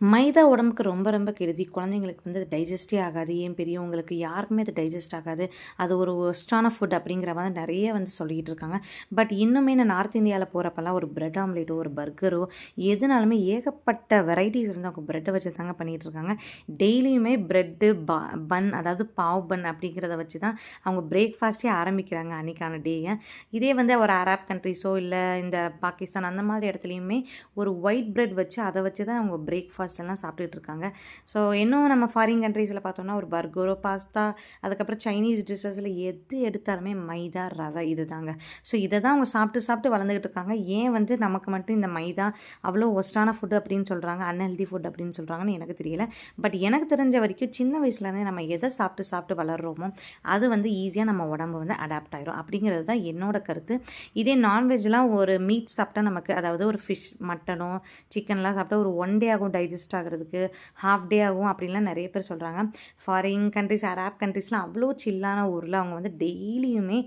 மைதா உடம்புக்கு ரொம்ப ரொம்ப கெடுதி. குழந்தைங்களுக்கு வந்து அது டைஜஸ்டே ஆகாது. ஏன் பெரியவங்களுக்கு யாருக்குமே அது டைஜஸ்ட் ஆகாது. அது ஒரு ஒர்ஸ்ட்டான ஃபுட் அப்படிங்கிற மாதிரி நிறைய வந்து சொல்லிக்கிட்டு இருக்காங்க. பட் இன்னுமே நான் நார்த் இந்தியாவில் போகிறப்பெல்லாம் ஒரு பிரெட் ஆம்லேட்டோ ஒரு பர்கரோ எதுனாலுமே ஏகப்பட்ட வெரைட்டிஸ் இருந்து அவங்க ப்ரெட்டை வச்சு தாங்க பண்ணிகிட்டு இருக்காங்க. டெய்லியுமே ப்ரெட்டு பன், அதாவது பாவ் பன் அப்படிங்கிறத வச்சு தான் அவங்க பிரேக்ஃபாஸ்ட்டே ஆரம்பிக்கிறாங்க அன்றைக்கான டேயை. இதே வந்து ஒரு அரப் கண்ட்ரிஸோ இல்லை இந்த பாகிஸ்தான் அந்த மாதிரி இடத்துலையுமே ஒரு ஒயிட் பிரெட் வச்சு அதை வச்சு தான் அவங்க பிரேக்ஃபாஸ்ட் எல்லாம் சாப்பிட்டுட்டு இருக்காங்க. ஸோ இன்னும் நம்ம ஃபாரின் கண்ட்ரீஸில் பார்த்தோம்னா ஒரு பர்கரோ பாஸ்தா, அதுக்கப்புறம் சைனீஸ் டிஷ்ஷஸில் எது எடுத்தாலுமே மைதா ரவை இது தாங்க. ஸோ இதை தான் அவங்க சாப்பிட்டு சாப்பிட்டு வளர்ந்துக்கிட்டு இருக்காங்க. ஏன் வந்து நமக்கு மட்டும் இந்த மைதா அவ்வளோ ஒஸ்டான ஃபுட்டு அப்படின்னு சொல்கிறாங்க, அன்ஹெல்தி ஃபுட் அப்படின்னு சொல்கிறாங்கன்னு எனக்கு தெரியல. பட் எனக்கு தெரிஞ்ச வரைக்கும் சின்ன வயசுலேருந்தே நம்ம எதை சாப்பிட்டு சாப்பிட்டு வளர்கிறோமோ அது வந்து ஈஸியாக நம்ம உடம்பு வந்து அடாப்ட் ஆகிரும் அப்படிங்கிறது தான் என்னோட கருத்து. இதே நான்வெஜ்லாம் ஒரு மீட் சாப்பிட்டா நமக்கு, அதாவது ஒரு ஃபிஷ் மட்டனோ சிக்கன்லாம் சாப்பிட்டா ஒரு 1 டே ஆகும் டைஜஸ்ட் ஆகிறதுக்கு, ½ டே ஆகும் அப்படின்லாம் நிறைய பேர் சொல்கிறாங்க. ஃபாரின் கண்ட்ரிஸ், அரப் கண்ட்ரிஸ்லாம் அவ்வளோ சில்லான ஊரில் அவங்க வந்து டெய்லியுமே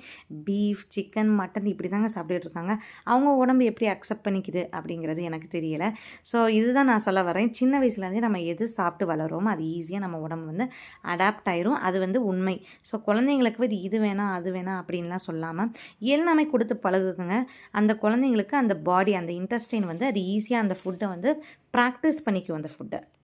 பீஃப், சிக்கன், மட்டன் இப்படி தாங்க சாப்பிட்டுட்டு இருக்காங்க. அவங்க உடம்பு எப்படி அக்செப்ட் பண்ணிக்குது அப்படிங்கிறது எனக்கு தெரியலை. ஸோ இதுதான் நான் சொல்ல வரேன். சின்ன வயசுலேருந்தே நம்ம எது சாப்பிட்டு வளரோமோ அது ஈஸியாக நம்ம உடம்பு வந்து அடாப்ட் ஆயிரும். அது வந்து உண்மை. ஸோ குழந்தைங்களுக்கு வந்து இது வேணாம் அது வேணாம் அப்படின்லாம் சொல்லாமல் எல்லாமே கொடுத்து பழகுங்க. அந்த குழந்தைங்களுக்கு அந்த பாடி, அந்த இன்டெஸ்டைன் வந்து அது ஈஸியாக அந்த ஃபுட்டை வந்து ப்ராக்டிஸ் பண்ணிக்கும் அந்த ஃபுட்டை.